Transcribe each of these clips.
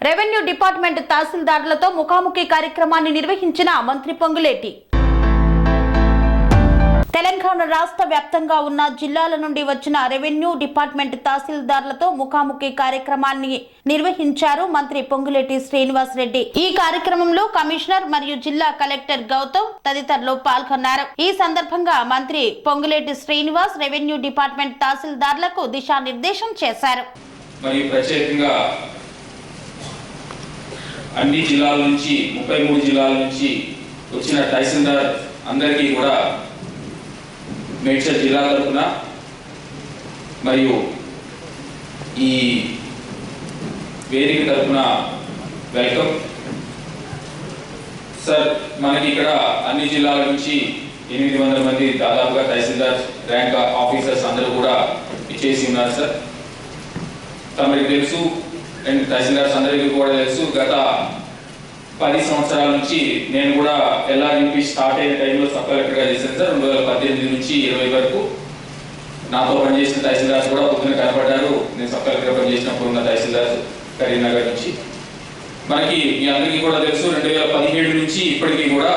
Revenue department తహసీల్దార్లతో ముఖాముఖి కార్యక్రమాన్ని నిర్వహించిన మంత్రి పొంగులేటి. తెలంగాణ రాష్ట్ర వ్యాప్తంగా ఉన్న జిల్లాల నుండి వచ్చిన రెవెన్యూ డిపార్ట్మెంట్ తహసీల్దార్లతో ముఖాముఖి కార్యక్రమాన్ని నిర్వహించారు మంత్రి పొంగులేటి శ్రీనివాస్ రెడ్డి. ఈ కార్యక్రమంలో కమిషనర్ మరియు జిల్లా కలెక్టర్ గౌతమ్ తదితరులు పాల్గొన్నారు. ఈ సందర్భంగా మంత్రి పొంగులేటి శ్రీనివాస్ రెవెన్యూ డిపార్ట్మెంట్ తహసీల్దార్లకు దిశానిర్దేశం చేశారు. అన్ని జిల్లాల నుంచి 33 జిల్లాల నుంచి వచ్చిన తహసీల్దార్ అందరికీ కూడా మేడ్చల్ జిల్లా తరఫున మరియు ఈ వేదిక తరఫున వెల్కమ్ సార్. మనకి ఇక్కడ అన్ని జిల్లాల నుంచి 800 మంది దాదాపుగా తహసీల్దార్ ర్యాంక్ ఆఫీసర్స్ అందరూ కూడా ఇచ్చేసి ఉన్నారు సార్. తమరికి తెలుసు అండ్ తహసీల్దార్స్ అందరికీ కూడా తెలుసు, గత 10 సంవత్సరాల నుంచి నేను కూడా ఎల్ఆర్యూపీ స్టార్ట్ అయిన టైంలో సబ్ కలెక్టర్గా చేశాను సార్. 2018 నుంచి 20 వరకు నాతో పనిచేసిన తహసీల్దార్స్ కూడా పొద్దున కనపడ్డారు. నేను సబ్ కలెక్టర్గా పనిచేసినప్పుడు ఉన్న తహసీల్దార్స్ కరీంనగర్ నుంచి. మనకి మీ అందరికీ కూడా తెలుసు 2017 నుంచి ఇప్పటికీ కూడా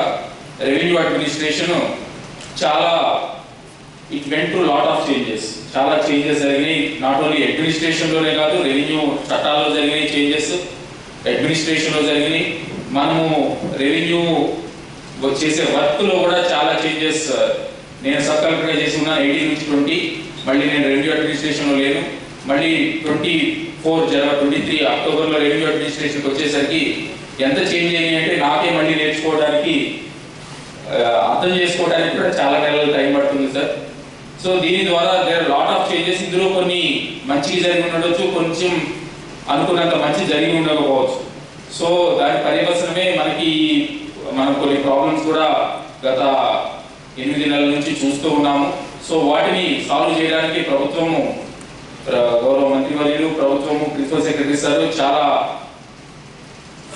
రెవెన్యూ అడ్మినిస్ట్రేషన్ చాలా it went to lot of changes. చాలా చేంజెస్ జరిగినాయి. నాట్ ఓన్లీ అడ్మినిస్ట్రేషన్లోనే కాదు, రెవెన్యూ చట్టాల్లో జరిగినాయి చేంజెస్, అడ్మినిస్ట్రేషన్లో జరిగినాయి. మనము రెవెన్యూ చేసే వర్క్లో కూడా చాలా చేంజెస్. నేను సబ్ కలెక్టర్గా చేసి ఉన్నాను 18 నుంచి 20. మళ్ళీ నేను రెవెన్యూ అడ్మినిస్ట్రేషన్లో లేను. మళ్ళీ 24 జనవరి 23 అక్టోబర్లో రెవెన్యూ అడ్మినిస్ట్రేషన్కి వచ్చేసరికి ఎంత చేంజ్ అయ్యాయి అంటే నాకే మళ్ళీ నేర్చుకోవడానికి, అర్థం చేసుకోవడానికి కూడా చాలా నెలలు టైం పడుతుంది సార్. సో దీని ద్వారా దేర్ లాట్ ఆఫ్ చేంజెస్. ఇందులో కొన్ని మంచిగా జరిగి ఉండవచ్చు, కొంచెం అనుకున్నంత మంచి జరిగి ఉండకపోవచ్చు. సో దాని పర్యవసనమే మనం కొన్ని ప్రాబ్లమ్స్ కూడా గత 8 నెలల నుంచి చూస్తూ ఉన్నాము. సో వాటిని సాల్వ్ చేయడానికి ప్రభుత్వము, గౌరవ మంత్రివర్యులు, ప్రభుత్వము, ప్రిన్సిపల్ సెక్రటరీ సార్ చాలా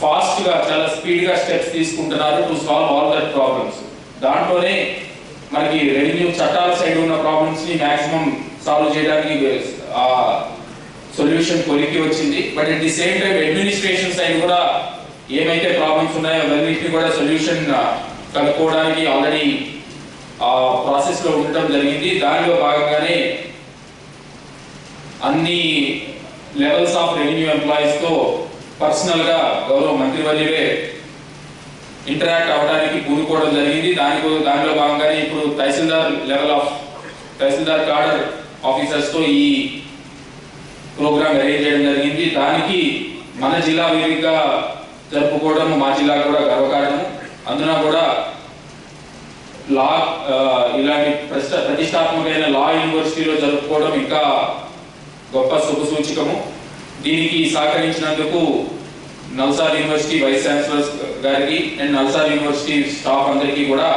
ఫాస్ట్గా, చాలా స్పీడ్గా స్టెప్స్ తీసుకుంటున్నారు to solve all that problems. దాంట్లోనే మనకి రెవెన్యూ చట్టాల సైడ్ ఉన్న ప్రాబ్లమ్స్ని మ్యాక్సిమం సాల్వ్ చేయడానికి సొల్యూషన్ కొలికి వచ్చింది. But at the same time administration side కూడా ఏమైతే ప్రాబ్లమ్స్ ఉన్నాయో అవన్నిటిని కూడా సొల్యూషన్ కనుక్కోవడానికి ఆల్రెడీ ప్రాసెస్లో ఉండటం జరిగింది. దానిలో భాగంగానే అన్ని లెవెల్స్ ఆఫ్ రెవెన్యూ ఎంప్లాయీస్తో పర్సనల్గా గౌరవ మంత్రివర్యులే ఇంటరాక్ట్ అవ్వడానికి పూనుకోవడం జరిగింది. దానిలో భాగంగానే ఇప్పుడు తహసీల్దార్ లెవెల్ ఆఫ్ తహసీల్దార్ కార్డర్ ఆఫీసర్స్తో ఈ ప్రోగ్రామ్ అరేంజ్ చేయడం జరిగింది. దానికి మన జిల్లా వేదికగా జరుపుకోవడం మా జిల్లా కూడా గర్వకారణము. అందున కూడా లా ఇలాంటి ప్రతిష్టాత్మకమైన లా యూనివర్సిటీలో జరుపుకోవడం ఇంకా గొప్ప శుభసూచకము. దీనికి సహకరించినందుకు నల్సార్ యూనివర్సిటీ వైస్ ఛాన్సలర్ గారికి అండ్ నల్సార్ యూనివర్సిటీ స్టాఫ్ అందరికీ కూడా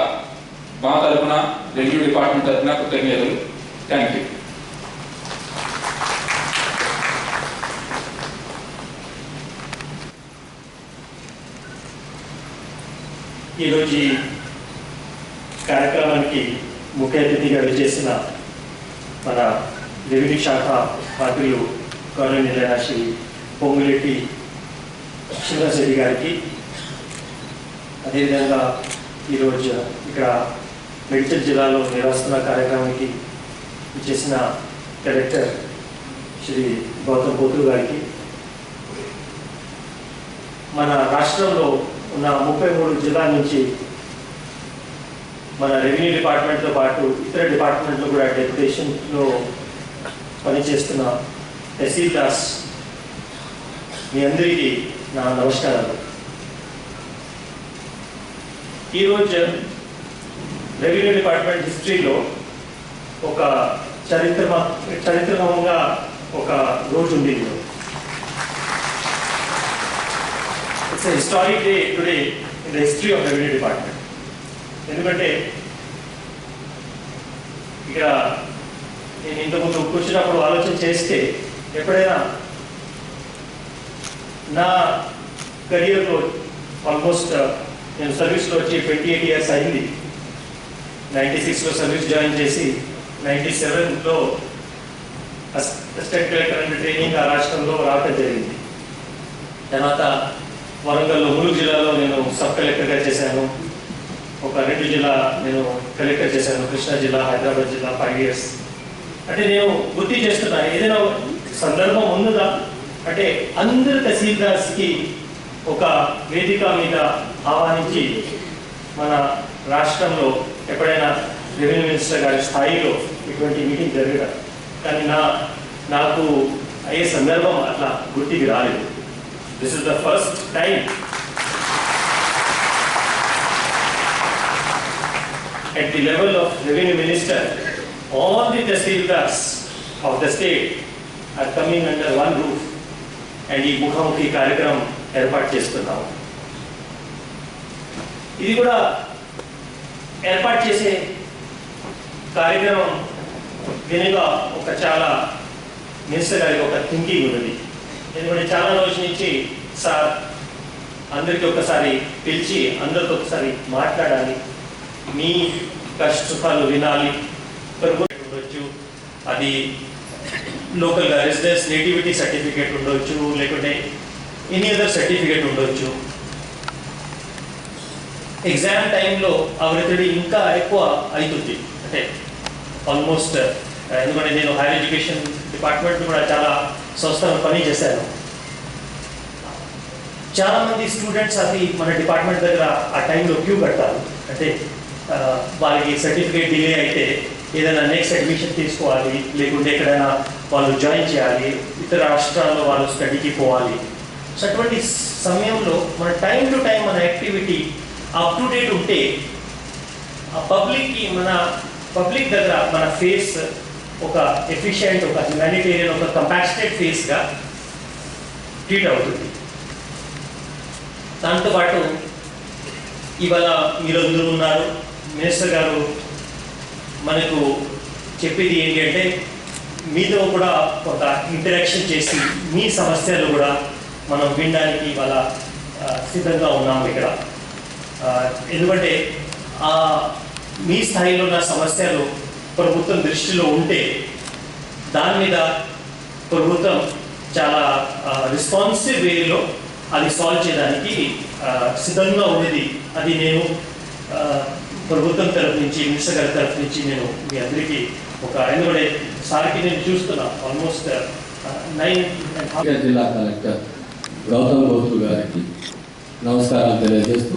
మా తరఫున, రెవెన్యూ డిపార్ట్మెంట్ తరఫున కృతజ్ఞతలు. Thank you. ఈరోజు ఈ కార్యక్రమానికి ముఖ్య అతిథిగా విచ్చేసిన మన రెవెన్యూ శాఖ మంత్రులు గౌరవనీయులైన శ్రీ పొంగులేటి శ్రీనివాస్ రెడ్డి గారికి, అదేవిధంగా ఈరోజు ఇక్కడ మేడ్చల్ జిల్లాలో నిర్వహిస్తున్న కార్యక్రమానికి విచ్చేసిన కలెక్టర్ శ్రీ గౌతమ్ పోతులు గారికి, మన రాష్ట్రంలో ఉన్న 33 జిల్లాల నుంచి మన రెవెన్యూ డిపార్ట్మెంట్తో పాటు ఇతర డిపార్ట్మెంట్లో కూడా డెప్యుటేషన్లో పనిచేస్తున్న తహసీల్దార్స్ మీ అందరికీ నా నమస్కారాలు. ఈరోజు రెవెన్యూ డిపార్ట్మెంట్ హిస్టరీలో ఒక చరిత్రకంగా ఒక రోజు ఉంది. It's a historic day today in the history of Revenue Department. ఎందుకంటే ఇక్కడ నేను ఇంతకుముందు కూర్చున్నప్పుడు ఆలోచన చేస్తే, ఎప్పుడైనా నా కెరియర్లో ఆల్మోస్ట్ నేను సర్వీస్లో వచ్చి 28 ఇయర్స్ అయింది. 96లో సర్వీస్ జాయిన్ చేసి 97లో అసిస్టెంట్ కలెక్టర్ అంటే ట్రైనింగ్ ఆ రాష్ట్రంలో రావటం జరిగింది. తర్వాత వరంగల్లో ములుగు జిల్లాలో నేను సబ్ కలెక్టర్గా చేశాను. ఒక 2 జిల్లా నేను కలెక్టర్ చేశాను. కృష్ణా జిల్లా, హైదరాబాద్ జిల్లా 5 years. అంటే నేను గుర్తు చేస్తున్నా, ఏదైనా సందర్భం ఉన్నదా అంటే అందరు తహసీల్దార్స్కి ఒక వేదిక మీద ఆహ్వానించి మన రాష్ట్రంలో ఎప్పుడైనా రెవెన్యూ మినిస్టర్ గారి స్థాయిలో ఇటువంటి మీటింగ్ జరగడం, కానీ నాకు అయ్యే సందర్భం అట్లా గుర్తికి రాలేదు. This is the first time at the level of revenue minister, all the tahsildars of the state are coming under one roof and ఈ ముఖాముఖి కార్యక్రమం ఏర్పాటు చేస్తున్నాము. ఇది కూడా ఏర్పాటు చేసే కార్యక్రమం వెనుక ఒక చాలా మినిస్టర్ గారికి ఒక థింకింగ్ ఉన్నది. ఎందుకంటే చాలా రోజుల నుంచి సార్ అందరికీ ఒకసారి పిలిచి అందరితో ఒకసారి మాట్లాడాలి, మీ కష్ట సుఖాలు వినాలి. ఉండొచ్చు, అది లోకల్గా రెసిడెన్స్ నేటివిటీ సర్టిఫికేట్ ఉండొచ్చు, లేకుంటే ఎనీ అదర్ సర్టిఫికేట్ ఉండొచ్చు. ఎగ్జామ్ టైంలో అవరితడి ఇంకా ఎక్కువ అవుతుంది. అంటే ఆల్మోస్ట్ ఎందుకంటే నేను హైయర్ ఎడ్యుకేషన్ డిపార్ట్మెంట్ కూడా చాలా సంస్థలు పని చేశాను. చాలామంది స్టూడెంట్స్ అది మన డిపార్ట్మెంట్ దగ్గర ఆ టైంలో క్యూ కడతారు. అంటే వాళ్ళకి సర్టిఫికేట్ డిలే అయితే ఏదైనా నెక్స్ట్ అడ్మిషన్ తీసుకోవాలి, లేకుంటే ఎక్కడైనా వాళ్ళు జాయిన్ చేయాలి, ఇతర రాష్ట్రాల్లో వాళ్ళు స్టడీకి పోవాలి. సో అటువంటి సమయంలో మన టైం టు టైం మన యాక్టివిటీ అప్ టు డేట్ ఉంటే ఆ పబ్లిక్ దగ్గర మన ఫేస్ ఒక ఎఫిషియెంట్, ఒక హ్యుమానిటేరియన్, ఒక కంపాషనేట్ ఫేస్గా ట్రీట్ అవుతుంది. దాంతోపాటు ఇవాళ మీరందరూ ఉన్నారు, మినిస్టర్ గారు మనకు చెప్పేది ఏంటి అంటే మీతో కూడా కొంత ఇంటరాక్షన్ చేసి మీ సమస్యలు కూడా మనం వినడానికి ఇవాళ సిద్ధంగా ఉన్నాము ఇక్కడ. ఎందుకంటే మీ స్థాయిలో ఉన్న సమస్యలు ప్రభుత్వం దృష్టిలో ఉంటే దాని మీద ప్రభుత్వం చాలా రెస్పాన్సివ్ వేలో అది సాల్వ్ చేయడానికి సిద్ధంగా ఉన్నది. అది నేను ప్రభుత్వం తరఫు నుంచి, మినిస్టర్ గారి తరఫు నుంచి నేను మీ అందరికీ ఎందుకంటే సార్కి నేను చూస్తున్నా ఆల్మోస్ట్ 9 జిల్లా కలెక్టర్ గౌతమ్ గౌతు గారికి నమస్కారాలు తెలియజేస్తూ,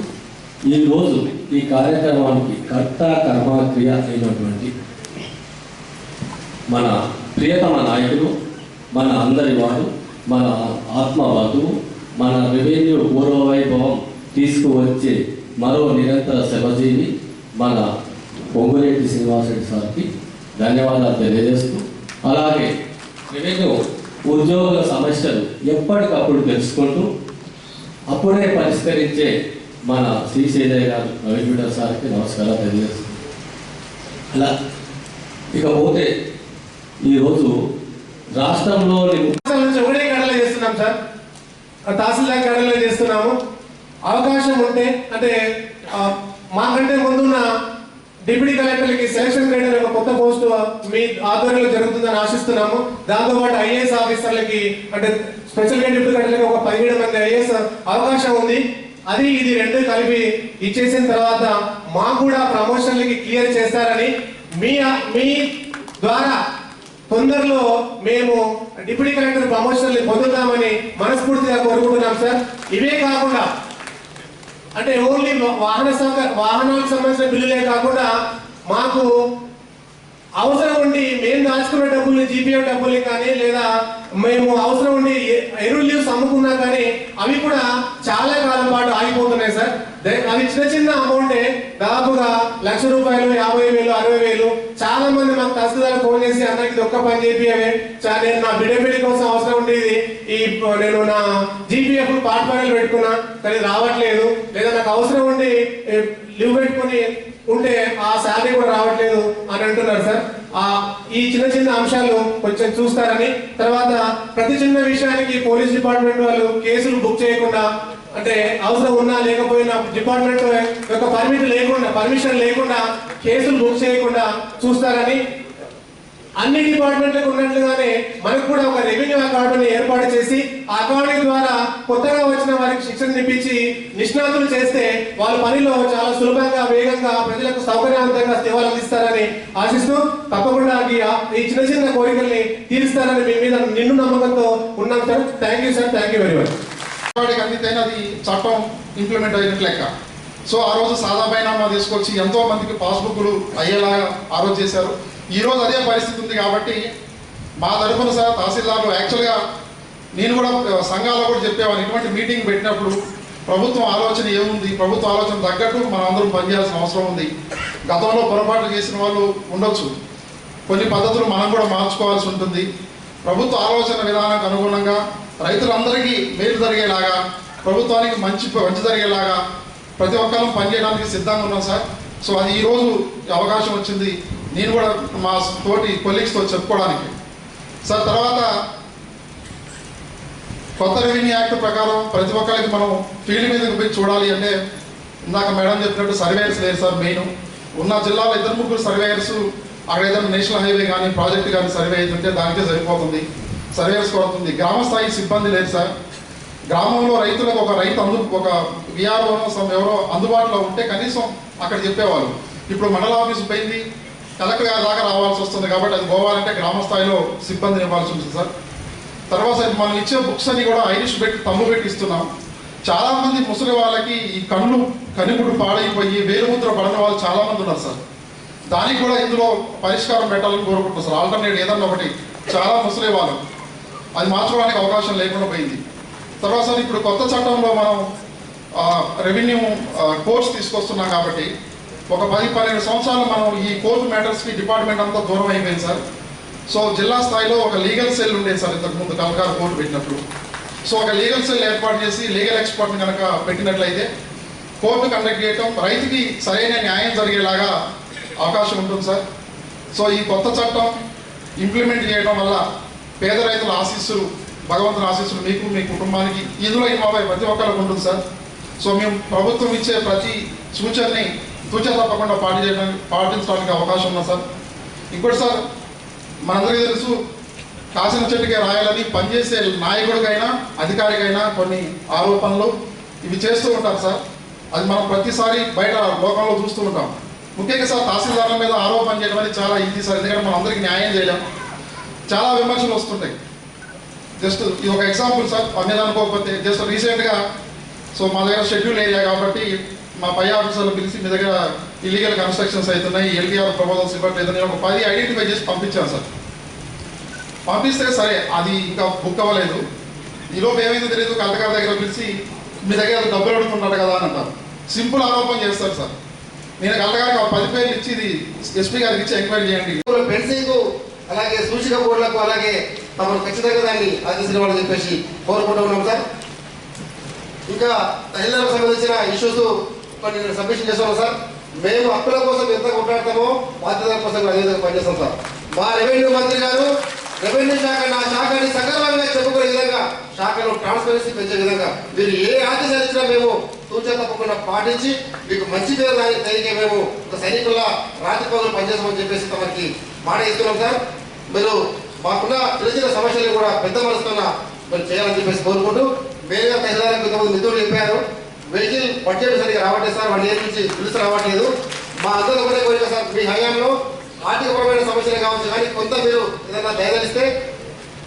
ఈరోజు ఈ కార్యక్రమానికి కర్త కర్మక్రియ అయినటువంటి మన ప్రియతమ నాయకులు, మన అందరి వాడు, మన ఆత్మబంధువు, మన రెవెన్యూ పూర్వవైభవం తీసుకువచ్చే మరో నిరంతర శ్రమజీవి మన పొంగులేటి శ్రీనివాసరెడ్డి సార్కి ధన్యవాదాలు తెలియజేస్తూ, అలాగే రెవెన్యూ ఉద్యోగుల సమస్యలు ఎప్పటికప్పుడు తెలుసుకుంటూ అప్పుడే పరిష్కరించే మన శ్రీశైలయ్య గారు రవిజూడ సార్కి నమస్కారాలు తెలియజేస్తుంది. అలా ఇకపోతే ఈరోజు రాష్ట్రంలోని ఒకటే కడలో చేస్తున్నాం సార్, తహసీల్దార్ కడలో చేస్తున్నాము. అవకాశం ఉంటే అంటే మాకంటే ముందున్న డిప్యూటీ కలెక్టర్లకి సెలక్షన్ గ్రేడ్ ఒక కొత్త పోస్ట్ మీ ఆధ్వర్యంలో జరుగుతుందని ఆశిస్తున్నాము. దాంతోపాటు ఐఏఎస్ ఆఫీసర్లకి అంటే స్పెషల్ గా డిప్యూటీ కలెక్టర్లకి ఒక 17 మంది ఐఏఎస్ అవకాశం ఉంది. అది ఇది రెండు కలిపి ఇచ్చేసిన తర్వాత మాకు కూడా ప్రమోషన్లకి క్లియర్ చేస్తారని మీ ద్వారా తొందరలో మేము డిప్యూటీ కలెక్టర్ ప్రమోషన్లు పొందుతామని మనస్ఫూర్తిగా కోరుకుంటున్నాం సార్. ఇవే కాకుండా అంటే ఓన్లీ వాహనాలకు సంబంధించిన బిల్లులే కాకుండా మాకు అవసరం ఉండి మేము దాచుకున్న డబ్బుల్ని, జీపీఎఫ్ డబ్బుల్ని కానీ లేదా మేము అవసరం ఉండి ఎరువులు లీవ్స్ అమ్ముకున్నా కానీ అవి కూడా చాలా కాలం పాటు ఆగిపోతున్నాయి సార్. అవి చిన్న అమౌంటే, దాదాపుగా ₹1,00,000, 50,000, 60,000. చాలా మంది మాకు తహసీల్దార్ ఫోన్ చేసి అన్నకి ఇది ఒక్క పని చేపియవే, నేను నా బిడ్డ కోసం అవసరం ఉండేది, నేను నా జీపీఎఫ్ పార్ట్ పనులు పెట్టుకున్నా కానీ రావట్లేదు, లేదా నాకు అవసరం ఉండి లీవ్ పెట్టుకుని ఉంటే ఆ శాలరీ కూడా రావట్లేదు అని అంటున్నారు సార్. ఈ చిన్న అంశాలు కొంచెం చూస్తారని, తర్వాత ప్రతి చిన్న విషయానికి పోలీస్ డిపార్ట్మెంట్ వాళ్ళు కేసులు బుక్ చేయకుండా, అంటే అవసరం ఉన్నా లేకపోయినా డిపార్ట్మెంట్ యొక్క పర్మిషన్ లేకుండా కేసులు బుక్ చేయకుండా చూస్తారని, అన్ని డిపార్ట్మెంట్లకు ఉన్నట్లుగానే మనకు కూడా ఒక రెవెన్యూ అకాడమీని ఏర్పాటు చేసి ఆ అకాడమీ ద్వారా కొత్తగా వచ్చిన వారికి శిక్షణ ఇప్పించి నిష్ణాతులు చేస్తే వాళ్ళ పనిలో చాలా సులభంగా వేగంగా ప్రజలకు సౌకర్యవంతంగా సేవలు అందిస్తారని ఆశిస్తూ తప్పకుండా ఈ చిన్న చిన్న కోరికల్ని తీరుస్తారని మీ మీద నిన్ను నమ్మకంతో ఉన్నాం sir. Thank you sir. Thank you very much. వాడికి అందితేనే అది చట్టం ఇంప్లిమెంట్ అయినట్లు లెక్క. సో ఆ రోజు సాదా బైనామా తీసుకొచ్చి ఎంతో మందికి పాస్బుక్లు అయ్యేలాగా ఆ రోజు చేశారు. ఈ రోజు అదే పరిస్థితి ఉంది కాబట్టి మా తరఫున సార్ తహసీల్దార్లు యాక్చువల్గా నేను కూడా సంఘాల్లో కూడా చెప్పేవాడిని, ఇటువంటి మీటింగ్ పెట్టినప్పుడు ప్రభుత్వం ఆలోచన ఏముంది, ప్రభుత్వ ఆలోచన తగ్గట్టు మనం అందరం పనిచేయాల్సిన అవసరం ఉంది. గతంలో పొరపాట్లు చేసిన వాళ్ళు ఉండొచ్చు, కొన్ని పద్ధతులు మనం కూడా మార్చుకోవాల్సి ఉంటుంది. ప్రభుత్వ ఆలోచన విధానానికి అనుగుణంగా రైతులందరికీ మేలు జరిగేలాగా, ప్రభుత్వానికి మంచి జరిగేలాగా ప్రతి ఒక్కరూ పనిచేయడానికి సిద్ధంగా ఉన్నాం సార్. సో అది ఈరోజు అవకాశం వచ్చింది నేను కూడా మా తోటి కొలీగ్స్తో చెప్పుకోవడానికి సార్. తర్వాత కొత్త రెవెన్యూ యాక్ట్ ప్రకారం ప్రతి ఒక్కరికి మనం ఫీల్డ్ మీదకి పోయి చూడాలి అంటే ఇందాక మేడం చెప్పినట్టు సర్వేయర్స్ లేరు సార్. మెయిన్ ఉన్న జిల్లాలో 2-3 సర్వేయర్స్ అక్కడ ఏదైనా నేషనల్ హైవే కానీ ప్రాజెక్ట్ కానీ సర్వే అవుతుంటే దానికే సరిపోతుంది, సర్వేయర్స్ కొడుతుంది. గ్రామ స్థాయి సిబ్బంది లేదు సార్. గ్రామంలో రైతులకు ఒక విఆర్ఓ ఎవరో అందుబాటులో ఉంటే కనీసం అక్కడ చెప్పేవాళ్ళు. ఇప్పుడు మండల ఆఫీసు పోయింది, కలెక్టర్ గారి దాకా రావాల్సి వస్తుంది కాబట్టి అది పోవాలంటే గ్రామ స్థాయిలో సిబ్బందిని ఇవ్వాల్సి ఉంటుంది సార్. తర్వాత మనం ఇచ్చే బుక్స్ అన్ని కూడా ఐరిష్ పెట్టి తమ్ము పెట్టి ఇస్తున్నాం. చాలామంది ముసలి వాళ్ళకి ఈ కనిముడు పాడైపోయి వేలుముద్ర పడిన వాళ్ళు చాలామంది ఉన్నారు సార్. దానికి కూడా ఇందులో పరిష్కారం పెట్టాలని కోరుకుంటున్నాం సార్. ఆల్టర్నేట్ ఏదన్నా ఒకటి, చాలా ముసలి వాళ్ళు అది మార్చుకోవడానికి అవకాశం లేకుండా పోయింది. తర్వాత సార్ ఇప్పుడు కొత్త చట్టంలో మనం రెవెన్యూ కోర్స్ తీసుకొస్తున్నాం కాబట్టి ఒక 10-12 సంవత్సరాలు మనం ఈ కోర్టు మ్యాటర్స్కి డిపార్ట్మెంట్ అంతా దూరం అయిపోయింది సార్. సో జిల్లా స్థాయిలో ఒక లీగల్ సెల్ ఉండేది సార్ ఇంతకుముందు కలెక్టర్ కోర్టు పెట్టినప్పుడు. సో ఒక లీగల్ సెల్ ఏర్పాటు చేసి లీగల్ ఎక్స్పర్ట్ని కనుక పెట్టినట్లయితే కోర్టు కండక్ట్ చేయటం, రైతుకి సరైన న్యాయం జరిగేలాగా అవకాశం ఉంటుంది సార్. సో ఈ కొత్త చట్టం ఇంప్లిమెంట్ చేయడం వల్ల పేద రైతుల ఆశీస్సులు, భగవంతుని ఆశీస్సులు మీకు, మీ కుటుంబానికి ఇందులో ఇన్వాల్వ్ అయ్యే ప్రతి ఒక్కరికి ఉంటుంది సార్. సో మేము ప్రభుత్వం ఇచ్చే ప్రతి సూచనని తూచా తప్పకుండా పాటించడానికి అవకాశం ఉంది సార్. ఇంకోటి సార్, మనందరికీ తెలుసు కాసిన చెట్టుకే రాయాలని పనిచేసే నాయకుడికైనా అధికారికైనా కొన్ని ఆరోపణలు ఇవి చేస్తూ ఉంటారు సార్. అది మనం ప్రతిసారి బయట లోకంలో చూస్తూ ఉంటాం. ముఖ్యంగా సార్ తహసీల్దార్ల మీద ఆరోపణ చేయడం అనేది చాలా ఈజీ సార్, ఎందుకంటే మనం అందరికీ న్యాయం చేయలేం. చాలా విమర్శలు వస్తుంటాయి. జస్ట్ ఇది ఒక ఎగ్జాంపుల్ సార్, అనేది అనుకోకపోతే జస్ట్ రీసెంట్గా సో మా దగ్గర షెడ్యూల్ ఏరియా కాబట్టి మా పై ఆఫీసర్లు పిలిచి మీ దగ్గర ఇల్లీగల్ కన్స్ట్రక్షన్స్ అవుతున్నాయి, ఎల్టీఆర్ ప్రపోజల్స్ ఇవ్వట్లేదు, నేను ఒక 10 ఐడెంటిఫై చేసి పంపించాను సార్. పంపిస్తే సరే అది ఇంకా బుక్ అవ్వలేదు. ఈలోపు ఏమైందో తెలియదు, కలెక్టర్ దగ్గర పిలిచి మీ దగ్గర డబ్బులు అడుగుతున్నాడు కదా అని అంటారు. సింపుల్ ఆరోపణ చేస్తారు సార్. నేను కలెక్టర్ గారికి 10 పేర్లు ఇచ్చి ఇది ఎస్పీ గారికి ఇచ్చి ఎంక్వైరీ చేయండి. ఫెన్సింగ్ అలాగే సూచిక బోర్డులకు అలాగే తమను ఖచ్చితంగా దాన్ని ఆదేశించాలని చెప్పేసి కోరుకుంటూ ఉన్నాం సార్. ఇంకా తల్లిదండ్రులకు సంబంధించిన ఇష్యూస్ కొన్ని సబ్మిషన్ చేస్తున్నాం సార్. మేము హక్కుల కోసం ఎంత కొట్లాడతామో బాధ్యతల కోసం అదే విధంగా పనిచేస్తాం సార్. మా రెవెన్యూ మంత్రి గారు రెవెన్యూ శాఖ నా శాఖని సగర్వంగా చెప్పుకునే విధంగా, శాఖలో ట్రాన్స్పరెన్సీ పెంచే విధంగా మీరు ఏ ఆదేశాలు ఇచ్చినా మేము తూచా తప్పకుండా పాటించి మీకు మంచి పేరు దానికి మేము ఒక సైనికుల రాత్రి పగులు పనిచేస్తామని చెప్పేసి తమకి మాట ఇస్తున్నాం సార్. మీరు మాకున్న చిన్న చిన్న సమస్యలు కూడా పెద్ద మనసుకున్న మీరు చేయాలని చెప్పేసి కోరుకుంటూ, వేరే తహసీల్దార్లకు ఇంతకుముందు మిత్రులు చెప్పారు వెహికల్ బడ్జెట్ సరిగ్గా రావట్లేదు సార్, 1 ఇయర్ నుంచి పిలుసు రావట్లేదు. మా అందరూ ఒకటే కోరిక సార్, మీ హయాంలో ఆర్థికపరమైన సమస్యలు కావచ్చు కానీ కొంత మీరు ఏదైనా దయదలిస్తే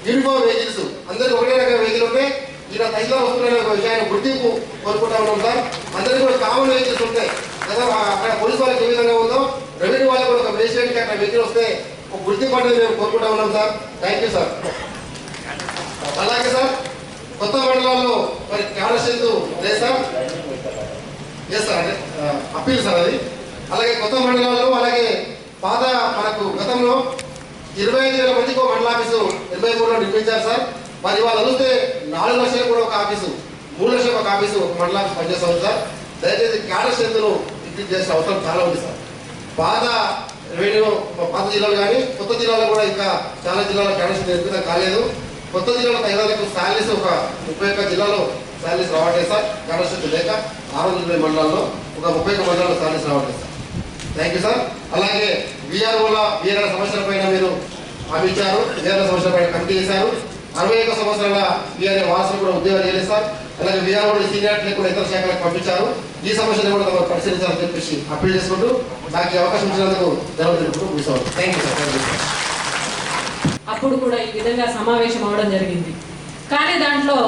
యూనిఫామ్ వెహికల్స్ అందరికీ ఒకటే రకమైన వెహికల్ ఉంటే ఇలా తహసీల్దార్ వస్తున్న ఒక విషయాన్ని గుర్తింపు కోరుకుంటా ఉన్నాం సార్. అందరికీ కూడా కామన్ వెహికల్స్ ఉంటాయి కదా, అక్కడ పోలీసు వాళ్ళకి ఏ విధంగా ఉందో రెవెన్యూ వాళ్ళకి కూడా ఒక మేజిస్ట్రేట్కి అక్కడ వెహికల్ వస్తే ఒక గుర్తింపు అనేది మేము కోరుకుంటా ఉన్నాం సార్. Thank you sir. అలాగే సార్ కొత్త మండలాల్లో మరి క్యాడర్షిప్ లేదు సార్, ఎస్ సార్ అంటే అప్పీల్ సార్ అది. అలాగే కొత్త మండలాల్లో అలాగే పాత మనకు గతంలో 25,000 మందికి మండల ఆఫీసు 83లో నిర్మించారు సార్. మరి వాళ్ళు అడిగితే 4 లక్షలకు కూడా ఒక ఆఫీసు, 3 లక్షలకు ఒక ఆఫీసు, ఒక మండల ఆఫీసు పనిచేస్తాం సార్. దయచేసి క్యాడర్షిప్ను ఇంక్రీజ్ చేసే అవసరం చాలా ఉంది సార్. పాత రెవెన్యూ పాత జిల్లాలు కానీ కొత్త జిల్లాలో కూడా ఇంకా చాలా జిల్లాలో క్యాడర్షిప్ నిర్మితం కాలేదు. కొత్త జిల్లాలో తగినందుకు శాలరీస్ ఒక 31 జిల్లాలో శాలరీస్ రావట్లేదు సార్. క్యాడర్షిప్ లేక 620 మండలాల్లో ఒక 31 మండలాల్లో శాలరీస్ రావట్లేదు సార్. Thank you sir. అలాగే వీఆర్ఓల సమస్యల పైన మీరు హామీ ఇచ్చారు. విఆర్ఓ సమస్యల పైన కమిటీ చేశారు. 61 సంవత్సరాల విఆర్ఏ వారసులు కూడా ఉద్యోగాలు చేయలేదు సార్. అలాగే విఆర్ఓ సీనియారిటీ కూడా ఇతర శాఖలకు పంపించారు. ఈ సమస్యను కూడా తమకు పరిశీలించాలని చెప్పేసి అప్పీల్ చేసుకుంటూ నాకు అవకాశం ఇచ్చినందుకు ధన్యవాదాలు కూర్చోవాలి. Thank you sir. అప్పుడు కూడా ఈ విధంగా సమావేశం అవడం జరిగింది. కానీ దాంట్లో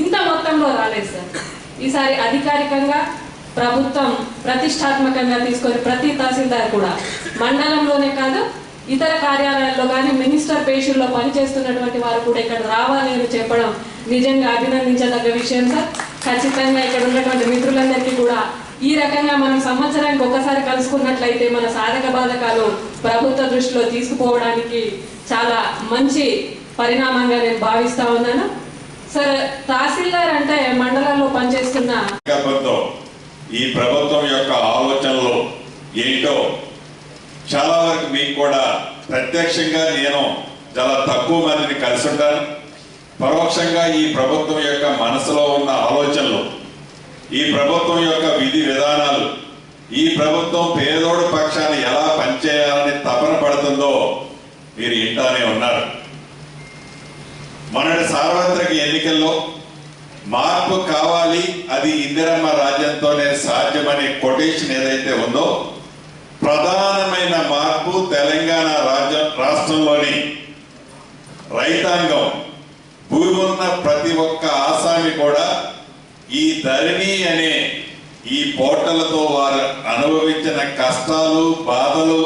ఇంత మొత్తంలో రాలేదు సార్. ఈసారి అధికారికంగా ప్రభుత్వం ప్రతిష్టాత్మకంగా తీసుకొని ప్రతి తహసీల్దార్ కూడా మండలంలోనే కాదు ఇతర కార్యాలయాల్లో కానీ మినిస్టర్ పేషీల్లో పనిచేస్తున్నటువంటి వారు కూడా ఇక్కడ రావాలి అని చెప్పడం నిజంగా అభినందించదగ్గ విషయం సార్. ఖచ్చితంగా ఇక్కడ ఉన్నటువంటి మిత్రులందరికీ కూడా ఈ రకంగా మనం సంవత్సరానికి ఒకసారి కలుసుకున్నట్లయితే మన సాధక బాధకాలు ప్రభుత్వ దృష్టిలో తీసుకుపోవడానికి చాలా మంచి పరిణామంగా నేను భావిస్తా ఉన్నాను సార్. తహసీల్దార్ అంటే మండలాల్లో పనిచేస్తున్న ఈ ప్రభుత్వం యొక్క ఆలోచనలు ఏంటో చాలా వరకు మీకు కూడా ప్రత్యక్షంగా నేను చాలా తక్కువ మందిని కలిసి ఉంటాను. పరోక్షంగా ఈ ప్రభుత్వం యొక్క మనసులో ఉన్న ఆలోచనలు, ఈ ప్రభుత్వం యొక్క విధి విధానాలు, ఈ ప్రభుత్వం పేదోడు పక్షాన్ని ఎలా పనిచేయాలని తపన పడుతుందో మీరు ఇంటానే ఉన్నారు. మొన్నటి సార్వత్రిక ఎన్నికల్లో మార్పు కావాలి, అది ఇందిరమ్మ రాజ్యంతోనే సాధ్యమనే కొటేషన్ ఏదైతే ఉందో, ప్రధానమైన మార్పు తెలంగాణ రాష్ట్రంలోని రైతాంగం, భూమి ఉన్న ప్రతి ఒక్క ఆసామి కూడా ఈ ధరణి అనే ఈ పోర్టలతో వారు అనుభవించిన కష్టాలు, బాధలు,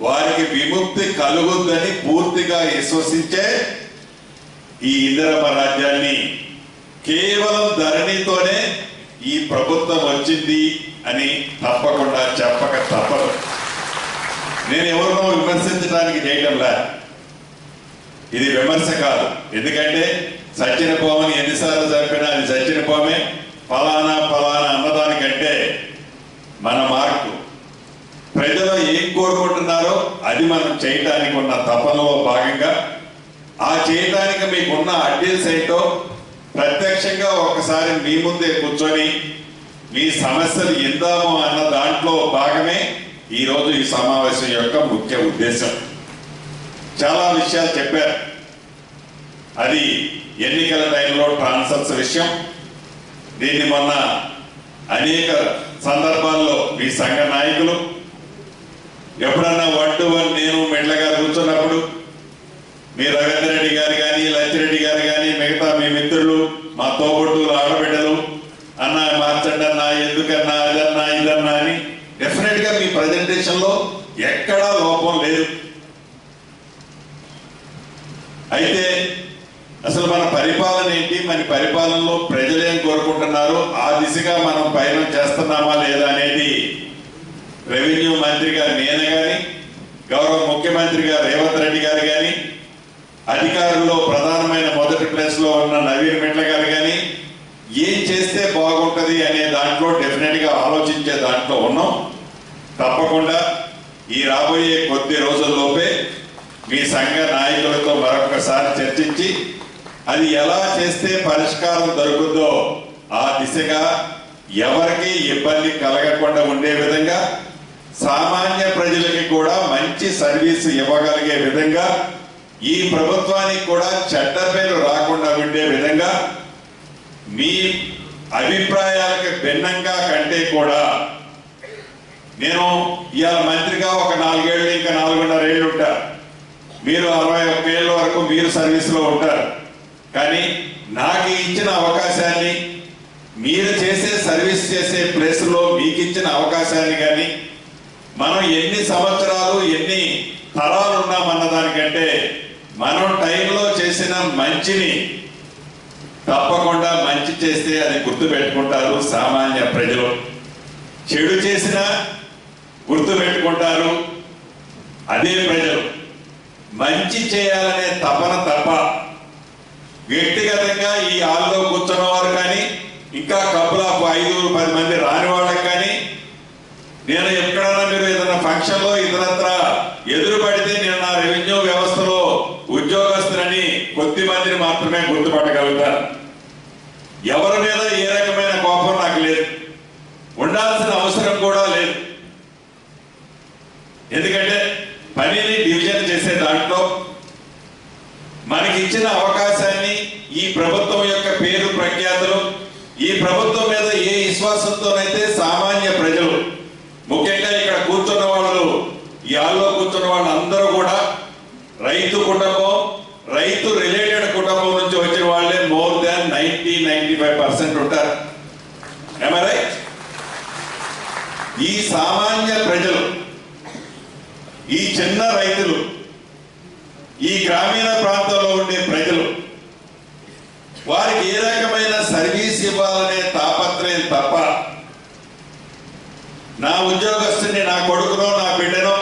వారికి విముక్తి కలుగుద్దని పూర్తిగా విశ్వసించే ఈ ఇందిరమ్మ రాజ్యాన్ని కేవలం ధరణితోనే ఈ ప్రభుత్వం వచ్చింది అని తప్పకుండా చెప్పక తప్పదు. నేను ఎవరినో విమర్శించడానికి చేయటంలా, ఇది విమర్శ కాదు. ఎందుకంటే సచ్చిన పోమని ఎన్నిసార్లు చంపినా అది సచ్చిన పోమే, ఫలానా ఫలానా అన్నదానికంటే మన మార్కు ప్రజలు ఏం కోరుకుంటున్నారో అది మనం చేయటానికి ఉన్న తపనలో భాగంగా, ఆ చేయటానికి మీకున్న అడ్డీల్స్ ఏంటో ప్రత్యక్షంగా ఒకసారి మీ ముందే కూర్చొని మీ సమస్యలు ఇందాము అన్న దాంట్లో భాగమే ఈరోజు ఈ సమావేశం యొక్క ముఖ్య ఉద్దేశం. చాలా విషయాలు చెప్పారు. అది ఎన్నికల టైంలో ట్రాన్స్ఫర్స్ విషయం. దీన్ని మొన్న అనేక సందర్భాల్లో మీ సంఘ నాయకులు ఎప్పుడన్నా 1 to 1 నేను మెట్లగా కూర్చున్నప్పుడు మీ రవీంద్ర రెడ్డి గారు కానీ, లచ్చిరెడ్డి గారు కానీ, మిగతా మీ మిత్రులు, మా తోబుట్టులు, ఆడబిడ్డలు, అన్న మార్చండి అన్న, ఎందుకన్నా, అదన్నా, ఇదన్నా అని డెఫినెట్ గా మీ ప్రజెంటేషన్ లో ఎక్కడా లోపం లేదు. అయితే అసలు మన పరిపాలన ఏంటి, మన పరిపాలనలో ప్రజలు ఏం కోరుకుంటున్నారు, ఆ దిశగా మనం పయనం చేస్తున్నామా లేదా అనేది రెవెన్యూ మంత్రిగా నేను కానీ, గౌరవ ముఖ్యమంత్రిగా రేవంత్ రెడ్డి గారు కానీ, అధికారుల్లో ప్రధానమైన మొదటి ప్లేస్ లో ఉన్న నవీన్ మిట్ల గారు కానీ ఏం చేస్తే బాగుంటది అనే దాంట్లో డెఫినెట్ గా ఆలోచించే దాంట్లో ఉన్నాం. తప్పకుండా ఈ రాబోయే కొద్ది రోజుల్లోపే మీ సంఘ నాయకులతో మరొకసారి చర్చించి అది ఎలా చేస్తే పరిష్కారం దొరుకుతుందో ఆ దిశగా ఎవరికి ఇబ్బంది కలగకుండా ఉండే విధంగా, సామాన్య ప్రజలకి కూడా మంచి సర్వీస్ ఇవ్వగలిగే విధంగా, ఈ ప్రభుత్వానికి కూడా చెడ్డ పేరు రాకుండా ఉండే విధంగా, మీ అభిప్రాయాలకు భిన్నంగా కంటే కూడా నేను ఇవాళ మంత్రిగా ఒక 4 ఏళ్ళు, ఇంకా 4.5 ఏళ్ళు ఉంటారు. మీరు 61 ఏళ్ళ వరకు మీరు సర్వీస్లో ఉంటారు. కానీ నాకు ఇచ్చిన అవకాశాన్ని, మీరు చేసే సర్వీస్ చేసే ప్లేస్లో మీకు ఇచ్చిన అవకాశాన్ని కానీ, మనం ఎన్ని సంవత్సరాలు ఎన్ని తరాలు ఉన్నామన్న దానికంటే మనం టైంలో చేసిన మంచిని తప్పకుండా మంచి చేస్తే అది గుర్తు పెట్టుకుంటారు సామాన్య ప్రజలు. చెడు చేసినా గుర్తు పెట్టుకుంటారు అదే ప్రజలు. మంచి చేయాలనే తపన తప్ప వ్యక్తిగతంగా ఈ హాల్లో కూర్చున్న వారు కానీ, ఇంకా కపుల్ ఆఫ్ 5-10 మంది రాని వాళ్ళకి కానీ, నేను ఎక్కడన్నా మీరు ఏదైనా ఫంక్షన్లో ఇతరత్ర ఎదురు పడితే నేను నా రెవెన్యూ వ్యవస్థలో ఉద్యోగస్తులని కొద్ది మందిని మాత్రమే గుర్తుపట్టగలుగుతాను. ఎవరి మీద ఏ రకమైన కోపం నాకు లేదు, ఉండాల్సిన అవసరం కూడా లేదు. ఎందుకంటే పనిని డివిజన్ చేసే దాంట్లో ఇచ్చిన అవకాశాన్ని, ఈ ప్రభుత్వం యొక్క పేరు ప్రఖ్యాతులు, ఈ ప్రభుత్వం మీద ఏ విశ్వాసంతోనైతే సామాన్య ప్రజలు, ముఖ్యంగా ఇక్కడ కూర్చున్న వాళ్ళు, ఈ హాల్లో కూర్చున్న వాళ్ళు అందరూ కూడా రైతు కుటుంబం, రైతు రిలేటెడ్ కుటుంబం నుంచి వచ్చిన వాళ్ళే మోర్ దాన్ 90-95% ఉంటారు. రైట్? ఈ సామాన్య ప్రజలు, ఈ చిన్న రైతులు, ఈ గ్రామీణ ప్రాంతంలో ఉండే ప్రజలు, వారికి ఏ రకమైన సర్వీస్ ఇవ్వాలనే తాపత్రయం తప్ప నా ఉద్యోగస్తుని, నా కొడుకునో నా బిడ్డనో.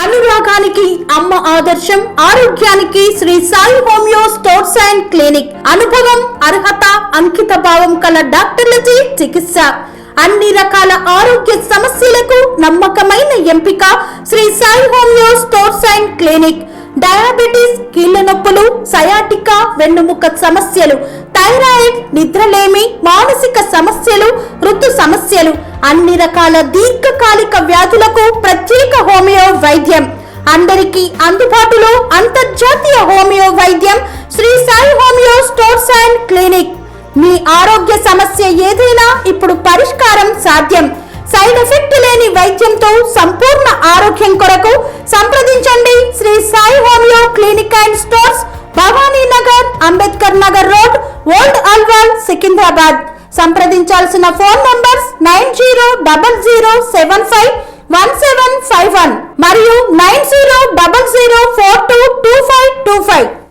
అనురాగానికి అమ్మ ఆదర్శం, ఆరోగ్యానికి Shri Sai homeo stores and clinic. అనుభవం, అర్హత, అంకిత భావం కల డాక్టర్లచే చికిత్స. అన్ని రకాల ఆరోగ్య సమస్యలకు నమ్మకమైన ఎంపిక Shri Sai homeo stores and clinic. Diabetes, కీళ్ల నొప్పులు, సయాటికా, వెన్నుముక సమస్యలు, థైరాయిడ్, నిద్రలేమి, మానసిక సమస్యలు, ఋతు సమస్యలు, అన్ని రకాల దీర్ఘకాలిక వ్యాధులకు ప్రత్యేక హోమియో వైద్యం. అందరికీ అందుబాటులో అంతర్జాతీయ హోమియో వైద్యం Shri Sai homeo stores and clinic. మీ ఆరోగ్య సమస్య ఏదైనా ఇప్పుడు పరిష్కారం సాధ్యం. సైడ్ ఎఫెక్ట్ లేని వైద్యంతో సంపూర్ణ ఆరోగ్యం కొరకు సంప్రదించండి Shri Sai homeo clinic and stores, Bhavani Nagar, Ambedkar Nagar road, old Alwal, Secunderabad. సంప్రదించాల్సిన ఫోన్ నంబర్స్ 9000751751 మరియు 9000422525.